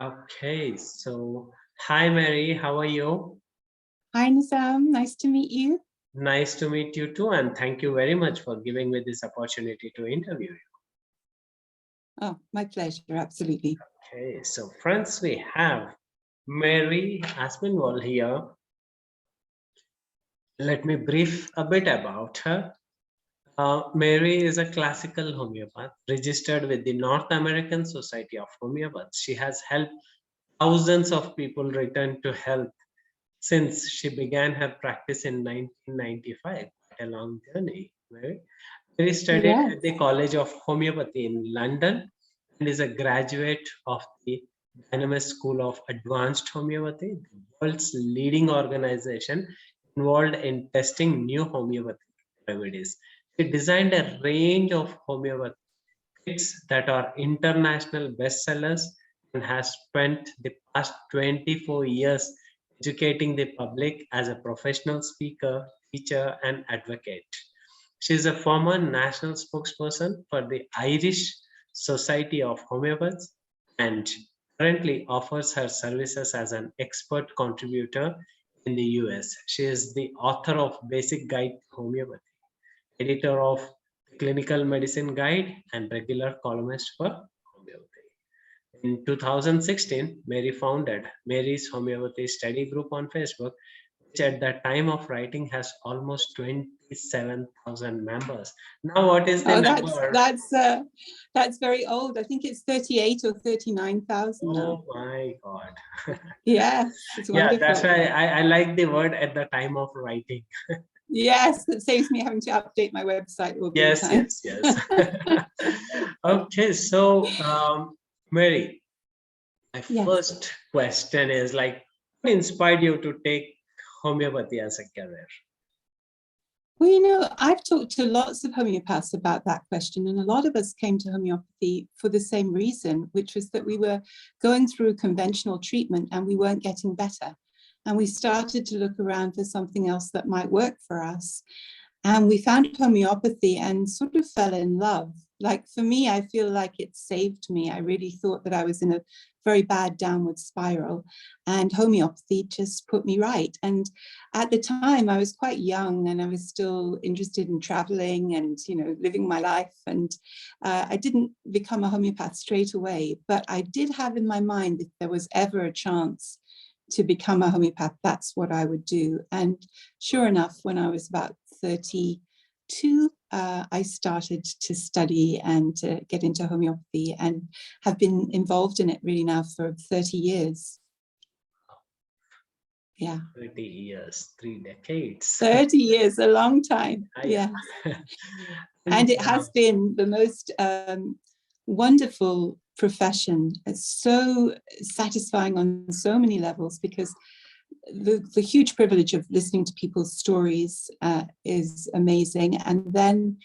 Okay, so hi Mary, how are you? Hi, Nizam. Nice to meet you. Nice to meet you too, and thank you very much for giving me this opportunity to interview you. Oh, my pleasure. Absolutely. Okay, so friends, we have Mary Aspinwall here. Let me brief a bit about her. Mary is a classical homeopath registered with the North American Society of Homeopaths. She has helped thousands of people return to health since she began her practice in 1995. A long journey. Mary studied Yes. at the College of Homeopathy in London and is a graduate of the Dynamis School of Advanced Homeopathy, the world's leading organization involved in testing new homeopathic remedies. She designed a range of homeopathy kits that are international bestsellers and has spent the past 24 years educating the public as a professional speaker, teacher, and advocate. She is a former national spokesperson for the Irish Society of Homeopaths and currently offers her services as an expert contributor in the US. She is the author of Basic Guide to Homeopathy, editor of the Clinical Medicine Guide, and regular columnist for homeopathy. In 2016, Mary founded Mary's Homeopathy Study Group on Facebook, which at the time of writing has almost 27,000 members. Now, what is the Oh, number? that's very old. I think it's 38 or 39,000 now. Oh my God. Yes, it's Yeah, that's wonderful. why I like the word at the time of writing. Yes, that saves me having to update my website all the Yes, time. yes, yes. Okay, so Mary, my Yes. first question is like, what inspired you to take homeopathy as a career? Well, I've talked to lots of homeopaths about that question, and a lot of us came to homeopathy for the same reason, which was that we were going through conventional treatment and we weren't getting better. And we started to look around for something else that might work for us. And we found homeopathy and sort of fell in love. Like for me, I feel like it saved me. I really thought that I was in a very bad downward spiral, and homeopathy just put me right. And at the time, I was quite young and I was still interested in traveling and, living my life. And I didn't become a homeopath straight away, but I did have in my mind, if there was ever a chance to become a homeopath, that's what I would do. And sure enough, when I was about 32, I started to study and to get into homeopathy and have been involved in it really now for 30 years. Yeah. 30 years, 3 decades. 30 years, a long time. Yeah. Yes. And it has been the most wonderful profession. It's so satisfying on so many levels, because the huge privilege of listening to people's stories is amazing. And then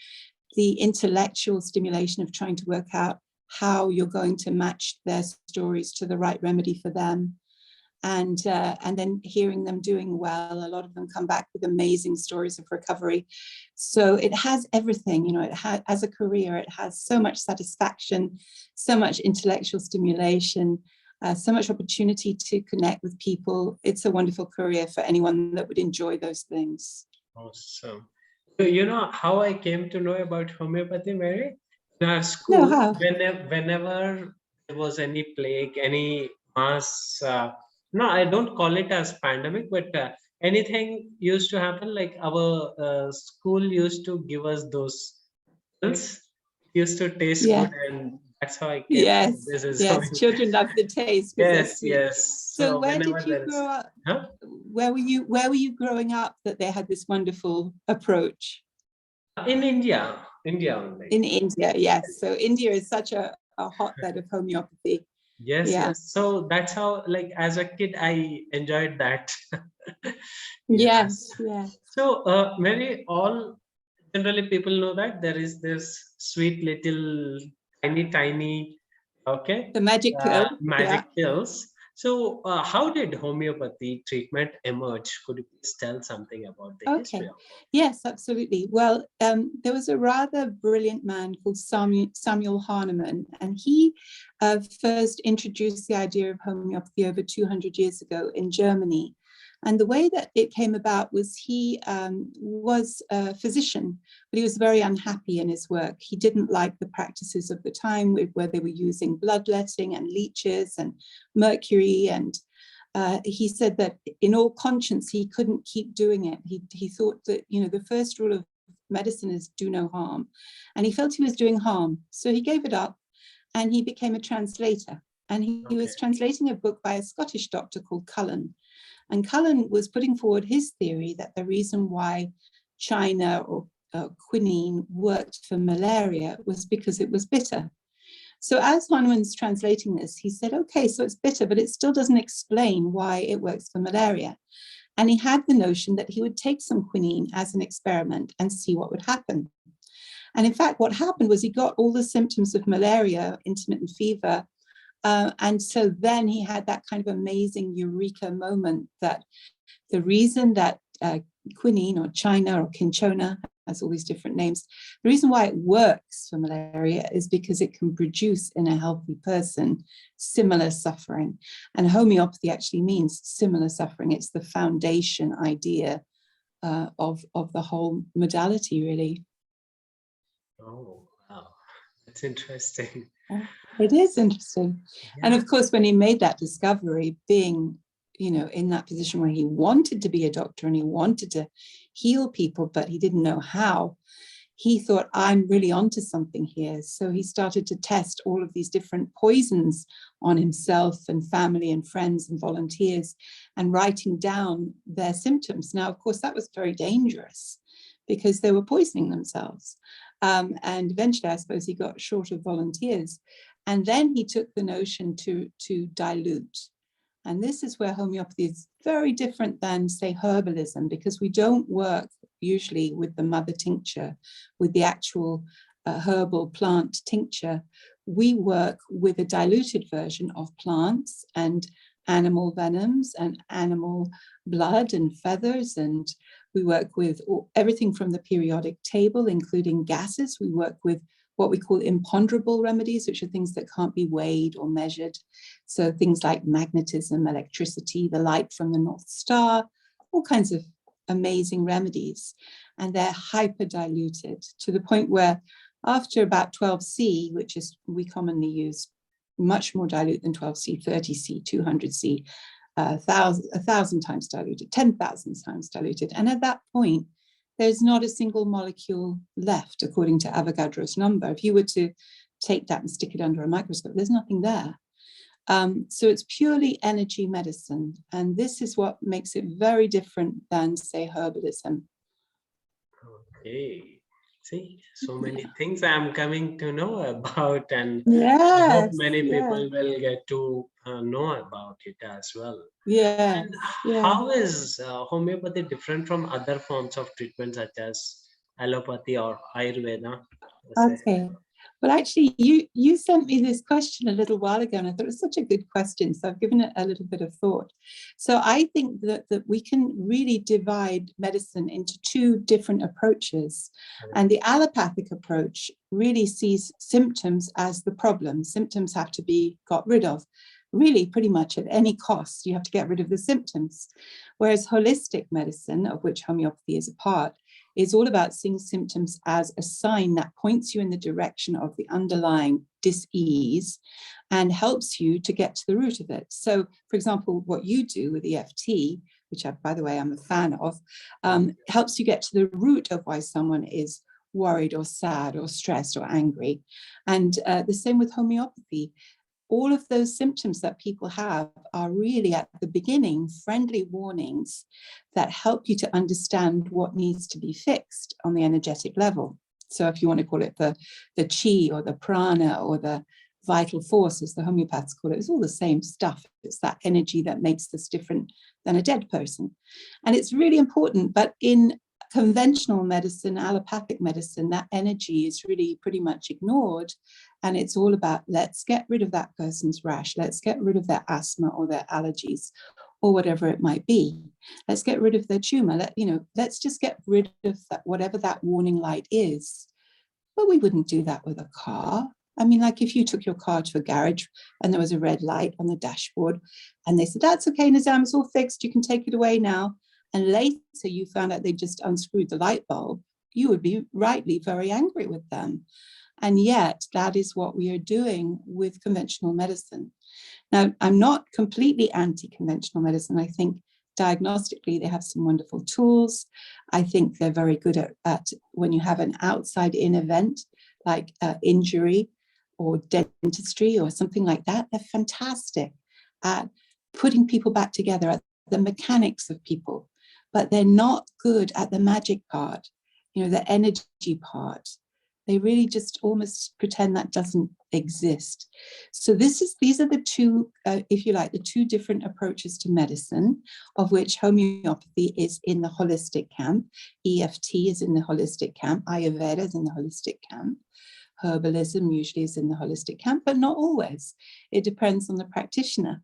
the intellectual stimulation of trying to work out how you're going to match their stories to the right remedy for them. And then hearing them doing well. A lot of them come back with amazing stories of recovery. So it has everything, it has, as a career, it has so much satisfaction, so much intellectual stimulation, so much opportunity to connect with people. It's a wonderful career for anyone that would enjoy those things. Awesome. So, you know how I came to know about homeopathy, Mary? In our No, school, how? whenever there was any plague, any mass, no, I don't call it as pandemic, but anything used to happen, like our school used to give us those pills, used to taste Yeah. good, and that's how I came. Yes. This is Yes. Children love the taste because they're yes, sweet. yes. So So where whenever did you there is, grow up? huh? Where were you growing up that they had this wonderful approach? In India, India only. In India, yes. So India is such a hotbed of homeopathy. Yes, Yeah. yes. So that's how, like, as a kid, I enjoyed that. Yes. Yes. Yeah. So, many all generally people know that there is this sweet little tiny, okay, The magic pill. Yeah. magic pills. So, how did homeopathy treatment emerge? Could you please tell something about the history Okay. of it? Yes, absolutely. Well, there was a rather brilliant man called Samuel Hahnemann, and he first introduced the idea of homeopathy over 200 years ago in Germany. And the way that it came about was he was a physician, but he was very unhappy in his work. He didn't like the practices of the time where they were using bloodletting and leeches and mercury, and he said that in all conscience, he couldn't keep doing it. He thought that, the first rule of medicine is do no harm. And he felt he was doing harm. So he gave it up and he became a translator. And he was translating a book by a Scottish doctor called Cullen. And Cullen was putting forward his theory that the reason why China or quinine worked for malaria was because it was bitter. So as Hahnemann's translating this, he said, okay, so it's bitter, but it still doesn't explain why it works for malaria. And he had the notion that he would take some quinine as an experiment and see what would happen. And in fact, what happened was he got all the symptoms of malaria, intermittent fever. And so then he had that kind of amazing eureka moment that the reason that quinine or China or cinchona has all these different names, the reason why it works for malaria is because it can produce in a healthy person similar suffering. And homeopathy actually means similar suffering. It's the foundation idea of the whole modality, really. Oh, wow. That's interesting. It is interesting. Yeah. And of course, when he made that discovery, being in that position where he wanted to be a doctor and he wanted to heal people, but he didn't know how, he thought, I'm really onto something here. So he started to test all of these different poisons on himself and family and friends and volunteers and writing down their symptoms. Now, of course, that was very dangerous because they were poisoning themselves. And eventually, I suppose, he got short of volunteers. And then he took the notion to dilute. And this is where homeopathy is very different than, say, herbalism, because we don't work usually with the mother tincture, with the actual herbal plant tincture. We work with a diluted version of plants and animal venoms and animal blood and feathers. And we work with everything from the periodic table, including gases. We work with what we call imponderable remedies, which are things that can't be weighed or measured. So things like magnetism, electricity, the light from the North Star, all kinds of amazing remedies. And they're hyper diluted to the point where after about 12C, which is we commonly use much more dilute than 12C, 30C, 200C, 1,000 times diluted, 10,000 times diluted. And at that point, there's not a single molecule left, according to Avogadro's number. If you were to take that and stick it under a microscope, there's nothing there. So it's purely energy medicine. And this is what makes it very different than, say, herbalism. Okay. See, so many things I'm coming to know about, and I hope Yes, many people will get to know about it as well. yes, And yeah. how is homeopathy different from other forms of treatment such as allopathy or Ayurveda? Okay. Well, actually, you sent me this question a little while ago, and I thought it was such a good question. So I've given it a little bit of thought. So I think that we can really divide medicine into two different approaches. And the allopathic approach really sees symptoms as the problem. Symptoms have to be got rid of. Really, pretty much at any cost, you have to get rid of the symptoms. Whereas holistic medicine, of which homeopathy is a part, is all about seeing symptoms as a sign that points you in the direction of the underlying dis-ease and helps you to get to the root of it. So, for example, what you do with EFT, which by the way, I'm a fan of, helps you get to the root of why someone is worried or sad or stressed or angry. And the same with homeopathy. All of those symptoms that people have are really at the beginning friendly warnings that help you to understand what needs to be fixed on the energetic level. So if you want to call it the chi or the prana or the vital force, as the homeopaths call it, it's all the same stuff. It's that energy that makes us different than a dead person. And it's really important, but in conventional medicine, allopathic medicine, that energy is really pretty much ignored. And it's all about, let's get rid of that person's rash. Let's get rid of their asthma or their allergies or whatever it might be. Let's get rid of their tumor. Let's just get rid of that, whatever that warning light is. But we wouldn't do that with a car. I mean, like if you took your car to a garage and there was a red light on the dashboard and they said, that's okay, Nizam, it's all fixed, you can take it away now. And later you found out they just unscrewed the light bulb, you would be rightly very angry with them. And yet that is what we are doing with conventional medicine. Now, I'm not completely anti-conventional medicine. I think diagnostically, they have some wonderful tools. I think they're very good at when you have an outside-in event, like injury or dentistry or something like that, they're fantastic at putting people back together, at the mechanics of people, but they're not good at the magic part, the energy part. They really just almost pretend that doesn't exist. So these are the two, if you like, the two different approaches to medicine, of which homeopathy is in the holistic camp, EFT is in the holistic camp, Ayurveda is in the holistic camp, herbalism usually is in the holistic camp, but not always. It depends on the practitioner.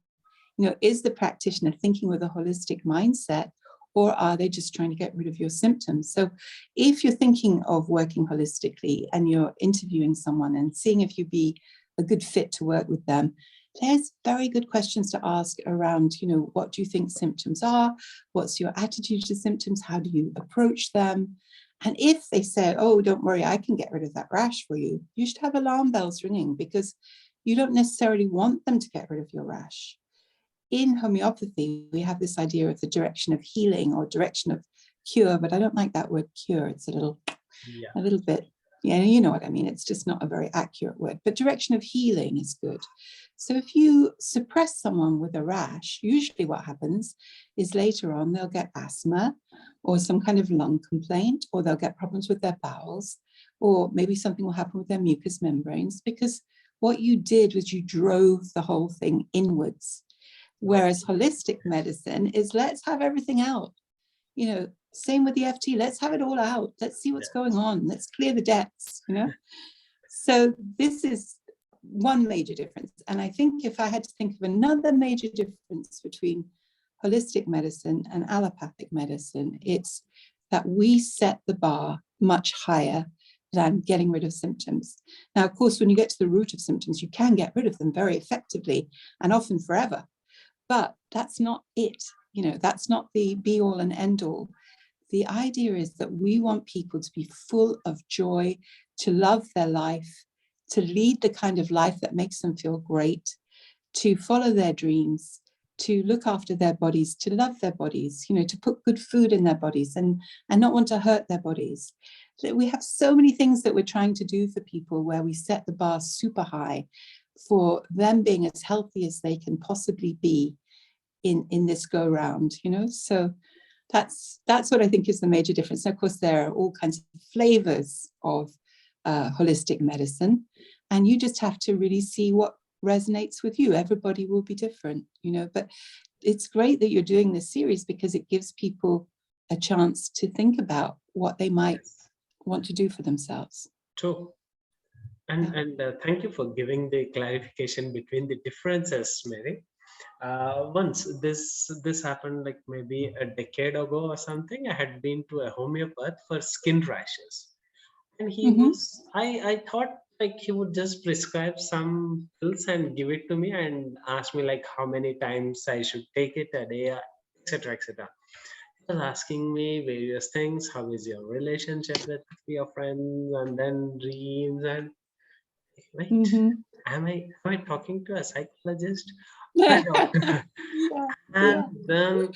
Is the practitioner thinking with a holistic mindset, or are they just trying to get rid of your symptoms? So if you're thinking of working holistically and you're interviewing someone and seeing if you'd be a good fit to work with them, there's very good questions to ask around, what do you think symptoms are? What's your attitude to symptoms? How do you approach them? And if they say, oh, don't worry, I can get rid of that rash for you, you should have alarm bells ringing, because you don't necessarily want them to get rid of your rash. In homeopathy, we have this idea of the direction of healing or direction of cure, but I don't like that word cure. It's a little bit, you know what I mean? It's just not a very accurate word, but direction of healing is good. So if you suppress someone with a rash, usually what happens is later on they'll get asthma or some kind of lung complaint, or they'll get problems with their bowels, or maybe something will happen with their mucous membranes, because what you did was you drove the whole thing inwards. Whereas holistic medicine is, let's have everything out. Same with the FT, let's have it all out. Let's see what's going on. Let's clear the decks, So this is one major difference. And I think if I had to think of another major difference between holistic medicine and allopathic medicine, it's that we set the bar much higher than getting rid of symptoms. Now, of course, when you get to the root of symptoms, you can get rid of them very effectively and often forever. But that's not it. That's not the be all and end all. The idea is that we want people to be full of joy, to love their life, to lead the kind of life that makes them feel great, to follow their dreams, to look after their bodies, to love their bodies, to put good food in their bodies and not want to hurt their bodies. We have so many things that we're trying to do for people where we set the bar super high for them being as healthy as they can possibly be in this go round, so that's what I think is the major difference. And of course, there are all kinds of flavors of holistic medicine, and you just have to really see what resonates with you. Everybody will be different, but it's great that you're doing this series, because it gives people a chance to think about what they might want to do for themselves. True. And thank you for giving the clarification between the differences, Mary. Once this happened, like maybe a decade ago or something. I had been to a homeopath for skin rashes, and he was, I thought like he would just prescribe some pills and give it to me and ask me like how many times I should take it a day, etc., etc. He was asking me various things. How is your relationship with your friends, and then dreams, and wait, am I talking to a psychologist? Yeah. And then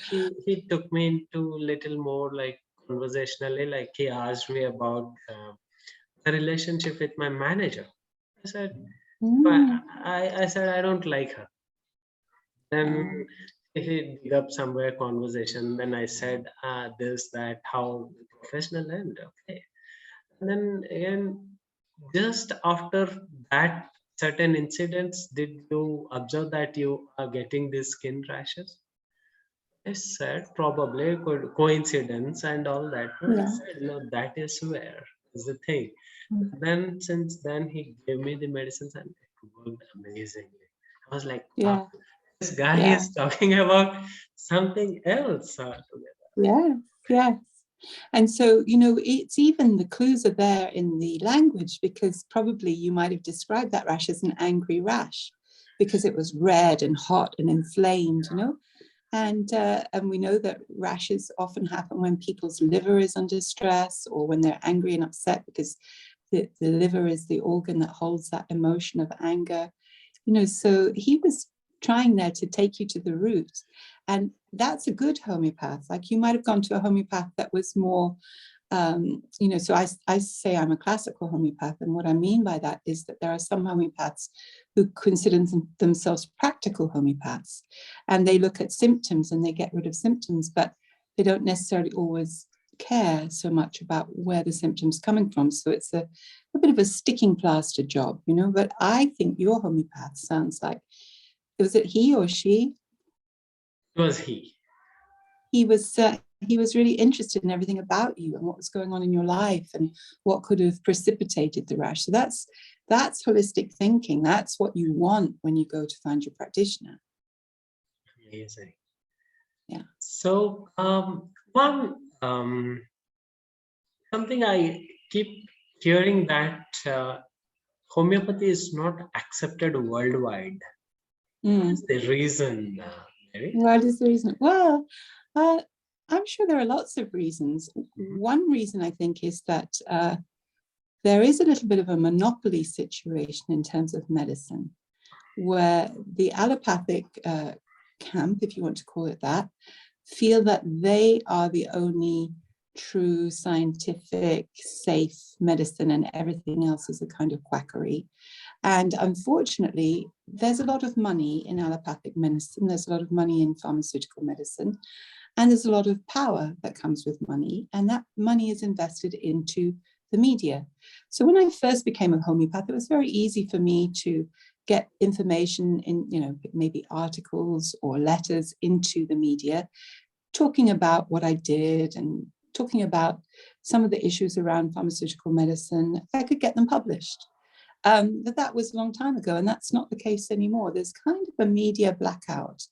he took me into little more like conversationally, like he asked me about the relationship with my manager. I said, I said I don't like her. Then he dig up somewhere conversation. Then I said this, that, how professional and okay. And then again, just after that certain incidents, did you observe that you are getting these skin rashes? I said probably coincidence and all that. No, I said no, that is where is the thing. Then since then he gave me the medicines and it worked amazingly. I was like, wow, Yeah. this guy Yeah. is talking about something else altogether. Yeah. Yes. And so, it's even the clues are there in the language, because probably you might have described that rash as an angry rash because it was red and hot and inflamed. And we know that rashes often happen when people's liver is under stress or when they're angry and upset, because the liver is the organ that holds that emotion of anger. So he was trying there to take you to the root. And that's a good homeopath. Like, you might have gone to a homeopath that was more, so I say I'm a classical homeopath. And what I mean by that is that there are some homeopaths who consider themselves practical homeopaths. And they look at symptoms and they get rid of symptoms, but they don't necessarily always care so much about where the symptoms coming from. So it's a bit of a sticking plaster job, but I think your homeopath sounds like, was it he or she? It was he. He was really interested in everything about you and what was going on in your life and what could have precipitated the rash. So that's holistic thinking. That's what you want when you go to find your practitioner. Amazing. Yeah. So something I keep hearing that homeopathy is not accepted worldwide. What is the reason, Mary? What is the reason? Well, I'm sure there are lots of reasons. One reason, I think, is that there is a little bit of a monopoly situation in terms of medicine, where the allopathic camp, if you want to call it that, feel that they are the only true scientific, safe medicine, and everything else is a kind of quackery. And unfortunately, there's a lot of money in allopathic medicine, there's a lot of money in pharmaceutical medicine, and there's a lot of power that comes with money, and that money is invested into the media. So when I first became a homeopath, it was very easy for me to get information in, maybe articles or letters into the media, talking about what I did and talking about some of the issues around pharmaceutical medicine. I could get them published. But that was a long time ago, and that's not the case anymore. There's kind of a media blackout,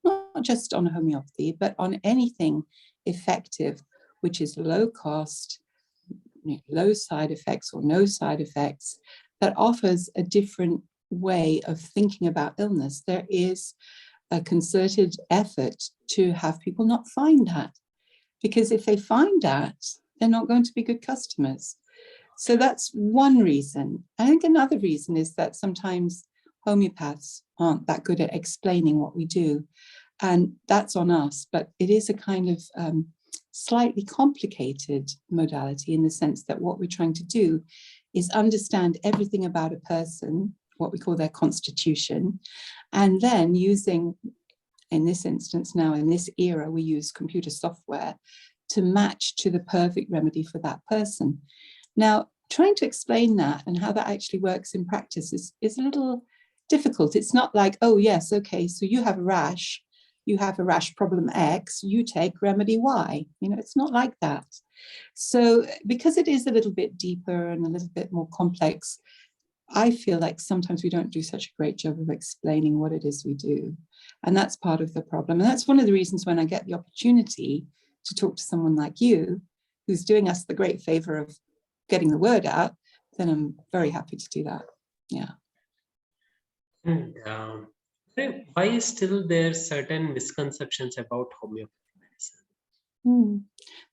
not just on homeopathy, but on anything effective, which is low cost, low side effects or no side effects, that offers a different way of thinking about illness. There is a concerted effort to have people not find that, because if they find that, they're not going to be good customers. So that's one reason. I think another reason is that sometimes homeopaths aren't that good at explaining what we do, and that's on us, but it is a kind of slightly complicated modality, in the sense that what we're trying to do is understand everything about a person, what we call their constitution, and then using, in this instance now, in this era, we use computer software to match to the perfect remedy for that person. Now, trying to explain that and how that actually works in practice is a little difficult. It's not like, oh yes, okay, so you have a rash problem X, you take remedy Y. It's not like that. So because it is a little bit deeper and a little bit more complex, I feel like sometimes we don't do such a great job of explaining what it is we do. And that's part of the problem. And that's one of the reasons when I get the opportunity to talk to someone like you, who's doing us the great favor of getting the word out, then I'm very happy to do that. Yeah. And why is still there certain misconceptions about homeopathy medicine?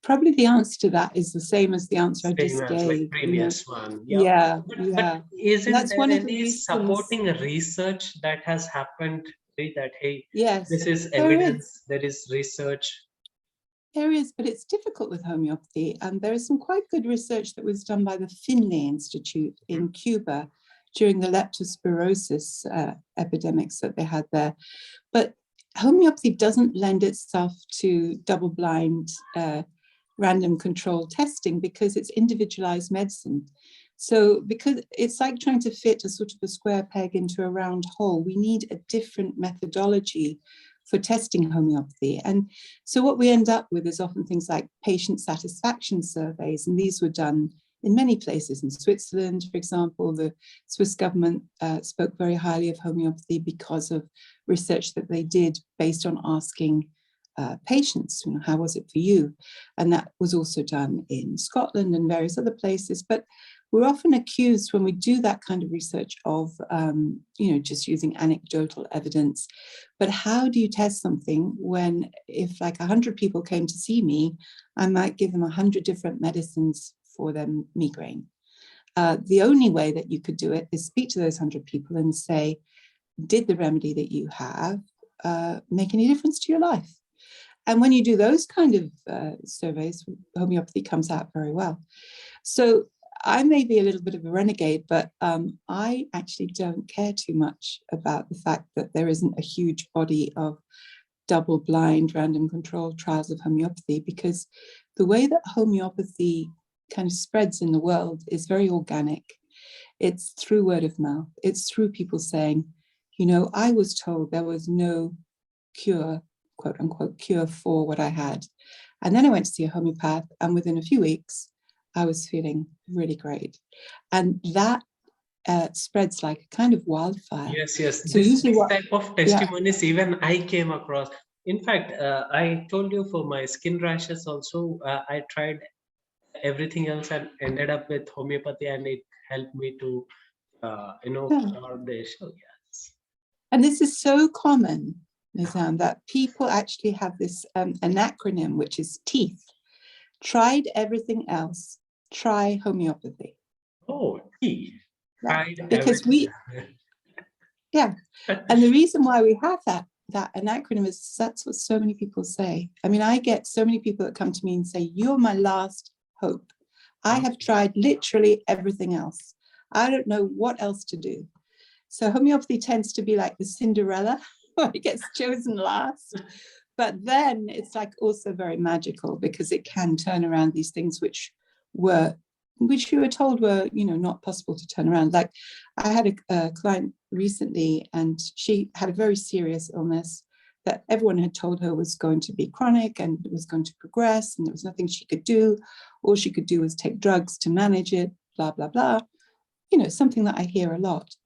Probably the answer to that is the same as the answer I just Same as like gave. previous one. Yeah. But isn't That's there one of the any reasons. supporting research that has happened that, hey, Yes, this is there evidence, there is research? There is, but it's difficult with homeopathy. And there is some quite good research that was done by the Finlay Institute in Cuba during the leptospirosis epidemics that they had there. But homeopathy doesn't lend itself to double-blind random control testing, because it's individualized medicine. So because it's like trying to fit a sort of a square peg into a round hole, we need a different methodology for testing homeopathy. And so what we end up with is often things like patient satisfaction surveys, and these were done in many places. In Switzerland, for example, the Swiss government spoke very highly of homeopathy because of research that they did based on asking patients, how was it for you? And that was also done in Scotland and various other places. But we're often accused when we do that kind of research of, just using anecdotal evidence. But how do you test something when, if like 100 people came to see me, I might give them 100 different medicines for their migraine? The only way that you could do it is speak to those 100 people and say, did the remedy that you have make any difference to your life? And when you do those kind of surveys, homeopathy comes out very well. So I may be a little bit of a renegade, but I actually don't care too much about the fact that there isn't a huge body of double-blind, random controlled trials of homeopathy, because the way that homeopathy kind of spreads in the world is very organic. It's through word of mouth. It's through people saying, I was told there was no cure, quote unquote, cure for what I had. And then I went to see a homeopath, and within a few weeks, I was feeling really great. And that spreads like a kind of wildfire. Yes. So This usually type of testimonies, even I came across. In fact, I told you for my skin rashes also, I tried everything else and ended up with homeopathy, and it helped me to, solve the issue. Yes. And this is so common, Nizam, that people actually have this an acronym, which is TEETH. Tried everything else, try homeopathy. Oh, tea. Tried Because everything. and the reason why we have that an acronym is that's what so many people say. I mean, I get so many people that come to me and say, you're my last hope. I have tried literally everything else. I don't know what else to do. So homeopathy tends to be like the Cinderella, where it gets chosen last. But then it's like also very magical, because it can turn around these things which you were told were, not possible to turn around. Like I had a client recently, and she had a very serious illness that everyone had told her was going to be chronic and was going to progress, and there was nothing she could do. All she could do was take drugs to manage it, blah, blah, blah. Something that I hear a lot.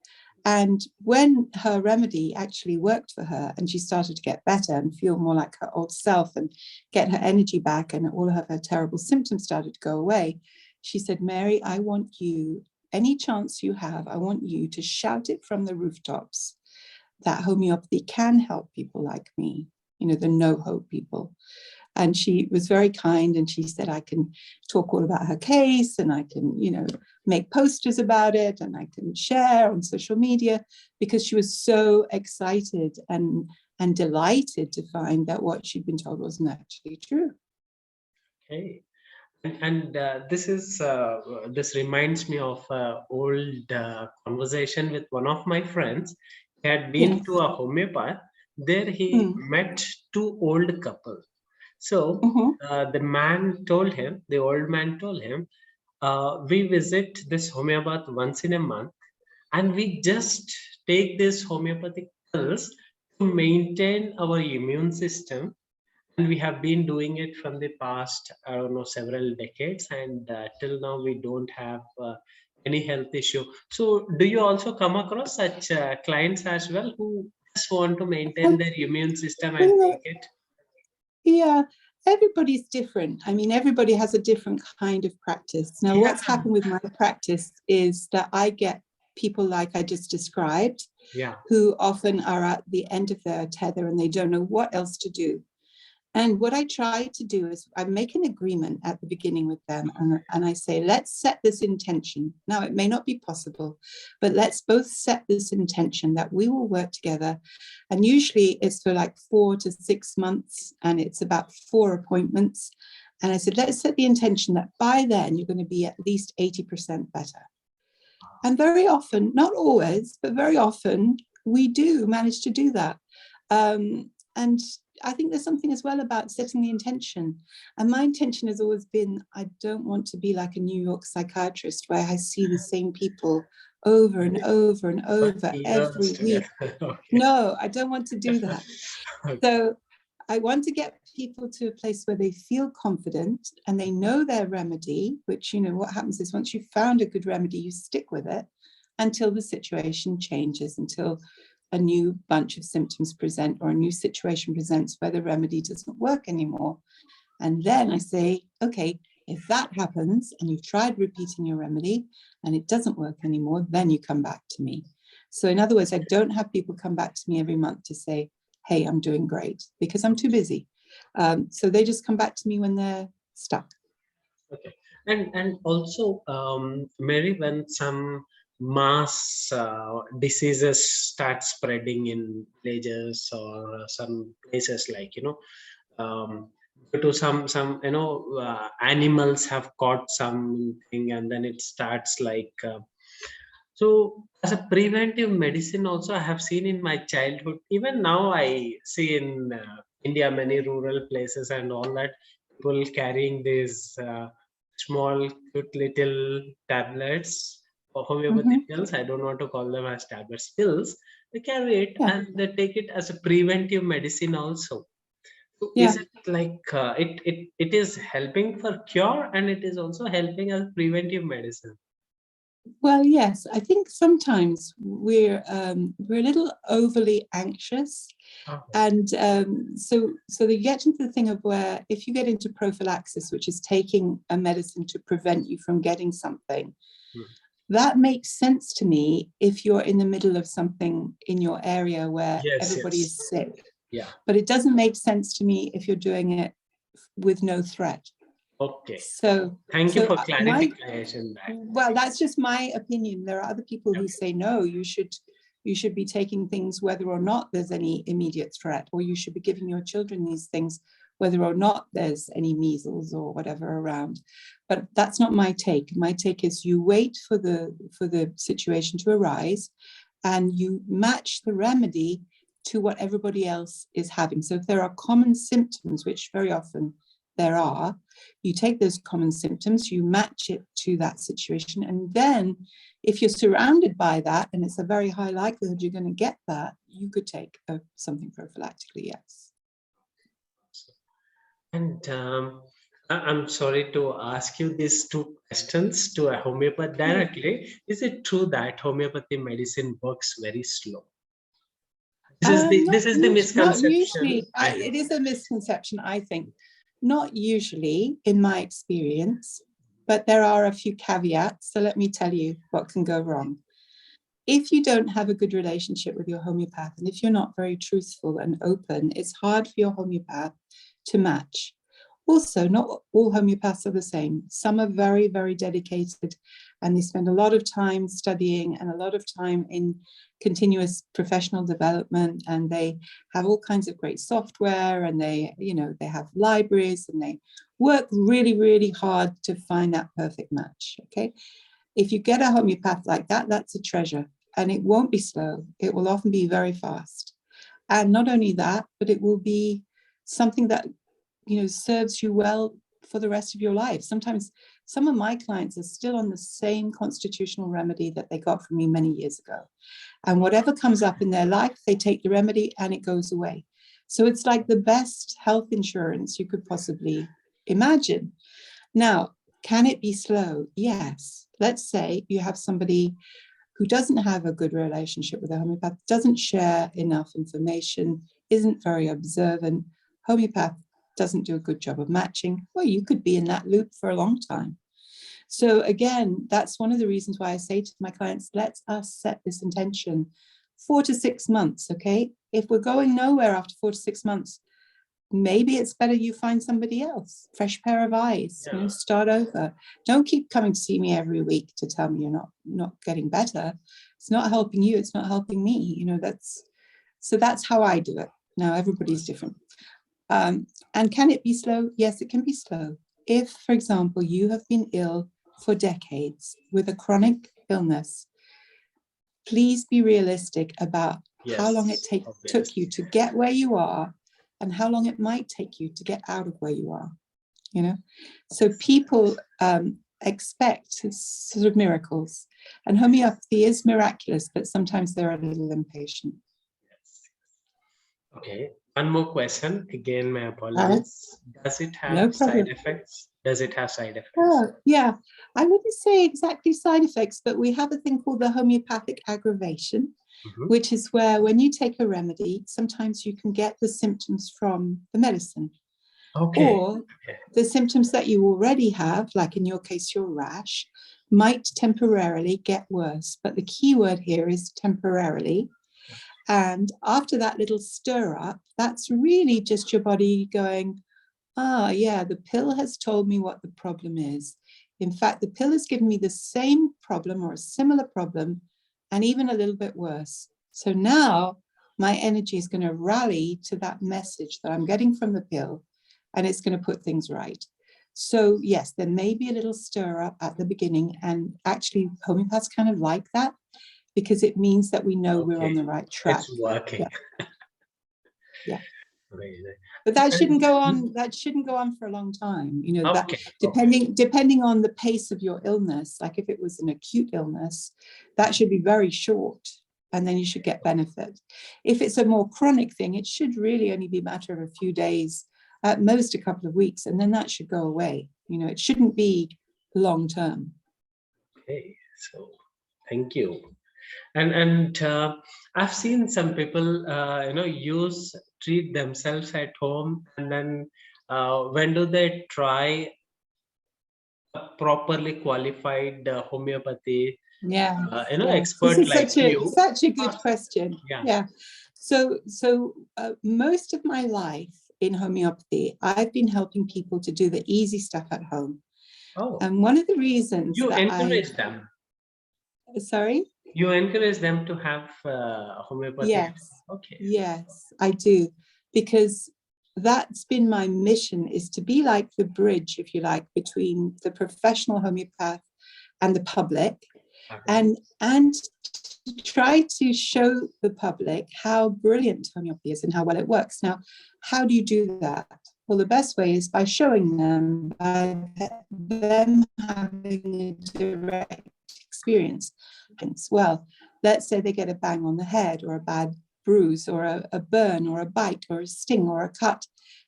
And when her remedy actually worked for her, and she started to get better and feel more like her old self and get her energy back, and all of her terrible symptoms started to go away, she said, Mary, I want you, any chance you have, I want you to shout it from the rooftops that homeopathy can help people like me, the no hope people. And she was very kind, and she said, I can talk all about her case, and I can, make posters about it, and I can share on social media, because she was so excited and delighted to find that what she'd been told wasn't actually true. Okay. And this reminds me of an old conversation with one of my friends. He had been to a homeopath. There he met two old couples. So the old man told him, we visit this homeopath once in a month, and we just take this homeopathic pills to maintain our immune system. And we have been doing it from the past, I don't know, several decades, and till now we don't have any health issue. So do you also come across such clients as well, who just want to maintain their immune system and take it? Yeah, everybody's different. I mean, everybody has a different kind of practice. Now, what's happened with my practice is that I get people like I just described, who often are at the end of their tether and they don't know what else to do. And what I try to do is I make an agreement at the beginning with them, and I say, let's set this intention. Now, it may not be possible, but let's both set this intention that we will work together. And usually it's for like 4 to 6 months, and it's about 4 appointments. And I said, let's set the intention that by then you're going to be at least 80% better. And very often, not always, but very often, we do manage to do that. And I think there's something as well about setting the intention. And my intention has always been, I don't want to be like a New York psychiatrist where I see the same people over and over and over every week. Okay. No, I don't want to do that. Okay. So I want to get people to a place where they feel confident and they know their remedy, which, you know, what happens is once you've found a good remedy, you stick with it until the situation changes, until a new bunch of symptoms present or a new situation presents where the remedy doesn't work anymore. And then I say, okay, if that happens and you've tried repeating your remedy and it doesn't work anymore, then you come back to me. So in other words, I don't have people come back to me every month to say, hey, I'm doing great, because I'm too busy. So they just come back to me when they're stuck. Okay. And also, Mary, when some mass diseases start spreading in villages or some places, like, due to some animals have caught something, and then it starts like so as a preventive medicine also, I have seen in my childhood, even now I see in India, many rural places and all that, people carrying these small cute little tablets or homeopathy pills. I don't want to call them as tablets, pills. They carry it Yeah. and they take it as a preventive medicine also. So Yeah. is it like it is helping for cure, and it is also helping as preventive medicine? Well, yes, I think sometimes we're a little overly anxious, Okay. and so they get into the thing of where if you get into prophylaxis, which is taking a medicine to prevent you from getting something, that makes sense to me if you're in the middle of something in your area where everybody is sick. Yeah. But it doesn't make sense to me if you're doing it with no threat. Okay. So thank you for clarification. Well, that's just my opinion. There are other people who say, no, you should be taking things whether or not there's any immediate threat, or you should be giving your children these things whether or not there's any measles or whatever around. But that's not my take. My take is you wait for the situation to arise and you match the remedy to what everybody else is having. So if there are common symptoms, which very often there are, you take those common symptoms, you match it to that situation. And then if you're surrounded by that, and it's a very high likelihood you're going to get that, you could take something prophylactically, yes. And I'm sorry to ask you these two questions to a homeopath directly. Is it true that homeopathy medicine works very slow? This is the misconception. Not usually. It is a misconception, I think. Not usually, in my experience, but there are a few caveats. So let me tell you what can go wrong. If you don't have a good relationship with your homeopath, and if you're not very truthful and open, it's hard for your homeopath to match. Also, not all homeopaths are the same. Some are very, very dedicated and they spend a lot of time studying and a lot of time in continuous professional development, and they have all kinds of great software, and they have libraries, and they work really, really hard to find that perfect match. Okay. If you get a homeopath like that, that's a treasure, and it won't be slow. It will often be very fast. And not only that, but it will be something that serves you well for the rest of your life. Sometimes some of my clients are still on the same constitutional remedy that they got from me many years ago. And whatever comes up in their life, they take the remedy and it goes away. So it's like the best health insurance you could possibly imagine. Now, can it be slow? Yes. Let's say you have somebody who doesn't have a good relationship with a homeopath, doesn't share enough information, isn't very observant. Homeopath doesn't do a good job of matching. Well, you could be in that loop for a long time. So again, that's one of the reasons why I say to my clients, let us set this intention 4 to 6 months, okay? If we're going nowhere after 4 to 6 months, maybe it's better you find somebody else, fresh pair of eyes, start over. Don't keep coming to see me every week to tell me you're not getting better. It's not helping you, it's not helping me. That's how I do it. Now, everybody's different. And can it be slow? Yes, it can be slow. If, for example, you have been ill for decades with a chronic illness, please be realistic about how long it took you to get where you are and how long it might take you to get out of where you are. So people expect sort of miracles, and homeopathy is miraculous, but sometimes they're a little impatient. Okay. One more question. Again, my Uh, apologies. Does it no have side problem. effects? Does it have side effects? Oh, yeah. I wouldn't say exactly side effects, but we have a thing called the homeopathic aggravation, Mhm. which is where when you take a remedy, sometimes you can get the symptoms from the medicine, Okay. or Okay. the symptoms that you already have, like in your case, your rash, might temporarily get worse. But the key word here is temporarily. And after that little stir up, that's really just your body going, ah, yeah, the pill has told me what the problem is. In fact, the pill has given me the same problem or a similar problem, and even a little bit worse. So now my energy is going to rally to that message that I'm getting from the pill, and it's going to put things right. So yes, there may be a little stir up at the beginning, and actually homeopaths kind of like that because it means that we know we're on Okay. the right track. It's working. Yeah, yeah. Amazing. But that shouldn't go And- on. That shouldn't go on for a long time. You know, that Okay. depending on the pace of your illness. Like if it was an acute illness, that should be very short, and then you should get benefit. If it's a more chronic thing, it should really only be a matter of a few days, at most a couple of weeks, and then that should go away. You know, it shouldn't be long term. Okay. So thank you. And I've seen some people treat themselves at home, and then when do they try a properly qualified homeopathy Yeah, yeah. This expert is like you? such a good question. Yeah. Yeah. So most of my life in homeopathy, I've been helping people to do the easy stuff at home. Oh, And one of the reasons you that encourage them. sorry, You encourage them to have homeopathic. yes, Okay. yes, I do, because that's been my mission, is to be like the bridge, if you like, between the professional homeopath and the public, Okay. and try to show the public how brilliant homeopathy is and how well it works. Now, how do you do that? Well, the best way is by showing them, by them having a direct experience. Well, let's say they get a bang on the head or a bad bruise or a burn or a bite or a sting or a cut,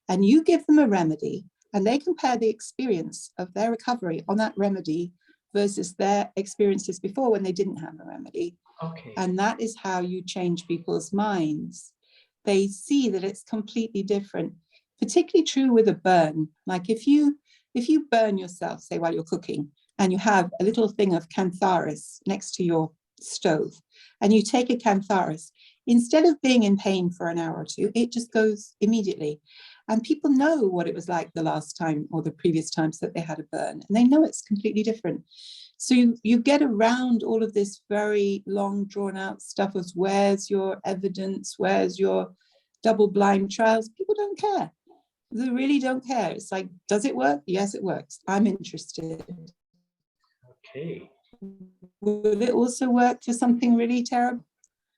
and you give them a remedy and they compare the experience of their recovery on that remedy versus their experiences before when they didn't have a remedy. Okay. And that is how you change people's minds. They see that it's completely different, particularly true with a burn. Like if you burn yourself, say while you're cooking, and you have a little thing of cantharis next to your stove, and you take a cantharis, instead of being in pain for an hour or two, it just goes immediately. And people know what it was like the last time or the previous times that they had a burn, and they know it's completely different. So you get around all of this very long, drawn out stuff of where's your evidence, where's your double-blind trials. People don't care. They really don't care. It's like, does it work? Yes, it works. I'm interested. Okay. Will it also work for something really terrible?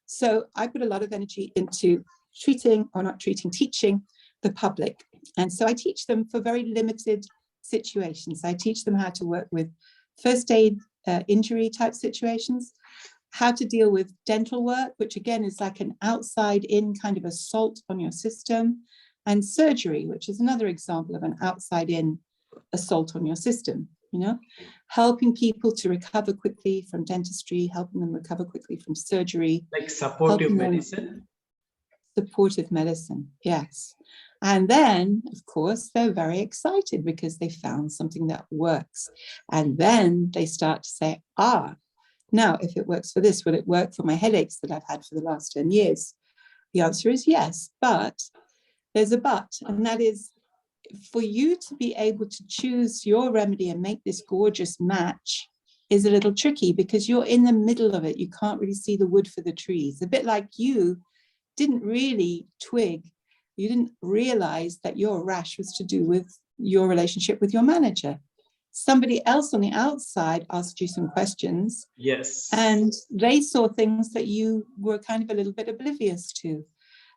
So I put a lot of energy into treating, or not treating, teaching the public. And so I teach them for very limited situations. I teach them how to work with first aid injury type situations, how to deal with dental work, which again is like an outside in kind of assault on your system, and surgery, which is another example of an outside in assault on your system. You know, helping people to recover quickly from dentistry, helping them recover quickly from surgery, Like supportive helping them medicine. supportive medicine, yes. And then, of course, they're very excited because they found something that works. And then they start to say, now, if it works for this, will it work for my headaches that I've had for the last 10 years? The answer is yes, but there's a but, and that is for you to be able to choose your remedy and make this gorgeous match is a little tricky because you're in the middle of it. You can't really see the wood for the trees. A bit like you didn't really twig, you didn't realize that your rash was to do with your relationship with your manager. Somebody else on the outside asked you some questions, Yes. and they saw things that you were kind of a little bit oblivious to.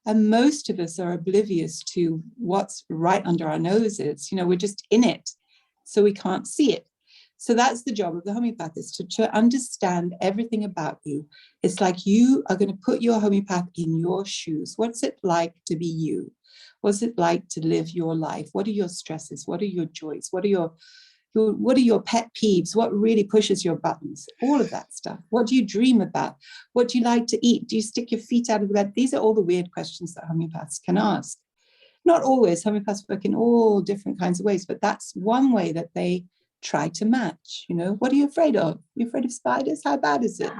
And most of us are oblivious to what's right under our noses. You know, we're just in it, so we can't see it. So that's the job of the homeopathist, to understand everything about you. It's like you are going to put your homeopath in your shoes. What's it like to be you? What's it like to live your life? What are your stresses? What are your joys? What are your pet peeves? What really pushes your buttons? All of that stuff. What do you dream about? What do you like to eat? Do you stick your feet out of the bed? These are all the weird questions that homeopaths can ask. Not always. Homeopaths work in all different kinds of ways, but that's one way that they try to match. What are you afraid of? You're afraid of spiders? How bad is it?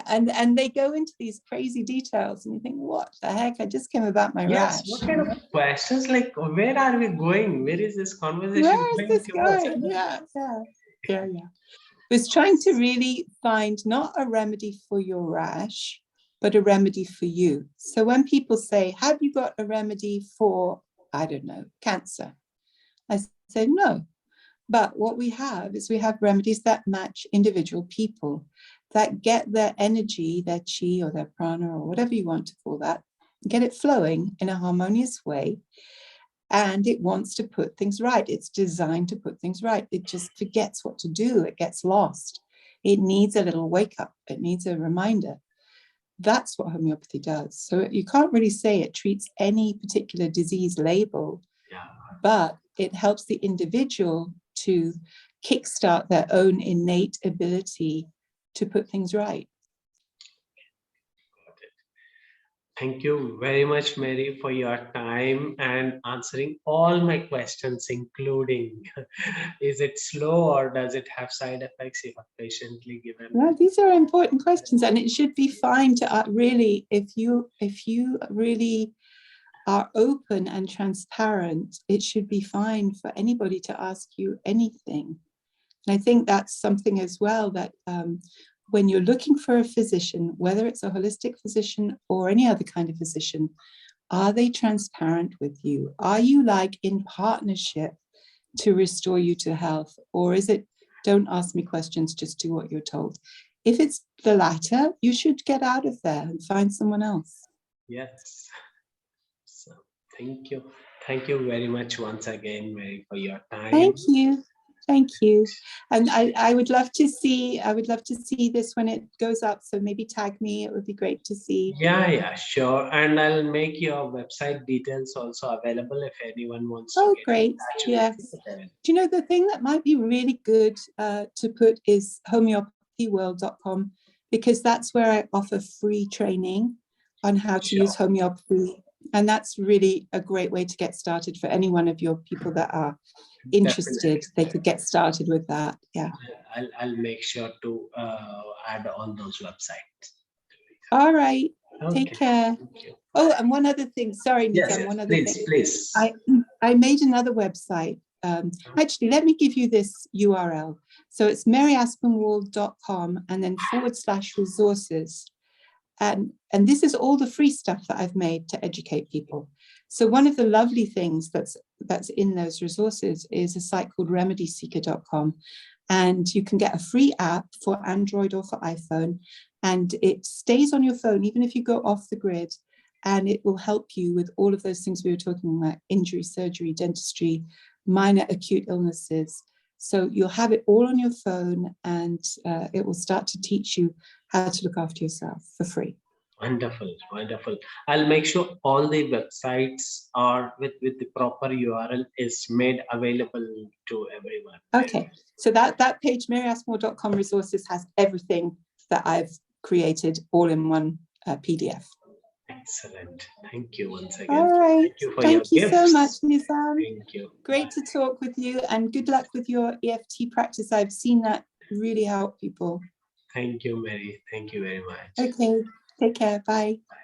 And they go into these crazy details, and you think, what the heck? I just came about my rash. What kind of questions? Like, where are we going? Where is this conversation Where is this going? Yeah. Was trying to really find not a remedy for your rash, but a remedy for you. So when people say, have you got a remedy for, I don't know, cancer? I say, no. But what we have is we have remedies that match individual people, that get their energy, their chi or their prana or whatever you want to call that, get it flowing in a harmonious way. And it wants to put things right. It's designed to put things right. It just forgets what to do. It gets lost. It needs a little wake up. It needs a reminder. That's what homeopathy does. So you can't really say it treats any particular disease label, but it helps the individual to kickstart their own innate ability to put things right. Thank you very much, Mary, for your time and answering all my questions, including is it slow or does it have side effects if patiently given? Well, these are important questions, and it should be fine to really, if you really are open and transparent, it should be fine for anybody to ask you anything. And I think that's something as well that when you're looking for a physician, whether it's a holistic physician or any other kind of physician, are they transparent with you? Are you like in partnership to restore you to health? Or is it, don't ask me questions, just do what you're told? If it's the latter, you should get out of there and find someone else. Yes. So thank you. Thank you very much once again, Mary, for your time. Thank you. Thank you. And I would love to see this when it goes up. So maybe tag me. It would be great to see. Yeah, sure. And I'll make your website details also available if anyone wants to. Oh, great. Yes. Do you know the thing that might be really good to put is homeopathyworld.com, because that's where I offer free training on how to use homeopathy. And that's really a great way to get started for any one of your people that are interested. Definitely. They could get started with that. Yeah. I'll make sure to add on those websites. All right. Okay. Take care. Oh, and one other thing. Sorry, Nizam, one other thing. Please. I made another website. Actually, let me give you this URL. So it's maryaspinwall.com and then /resources. And this is all the free stuff that I've made to educate people. So one of the lovely things that's in those resources is a site called remedieseeker.com. And you can get a free app for Android or for iPhone. And it stays on your phone, even if you go off the grid. And it will help you with all of those things we were talking about: injury, surgery, dentistry, minor acute illnesses. So you'll have it all on your phone, and it will start to teach you how to look after yourself for free. Wonderful, wonderful. I'll make sure all the websites are with the proper URL is made available to everyone. Okay, so that page, maryaspinwall.com resources, has everything that I've created all in one PDF. Excellent. Thank you once again. All right. Thank you so much, Nizam. Thank you. Great to talk with you, and good luck with your EFT practice. I've seen that really help people. Thank you, Mary. Thank you very much. Okay. Take care. Bye. Bye.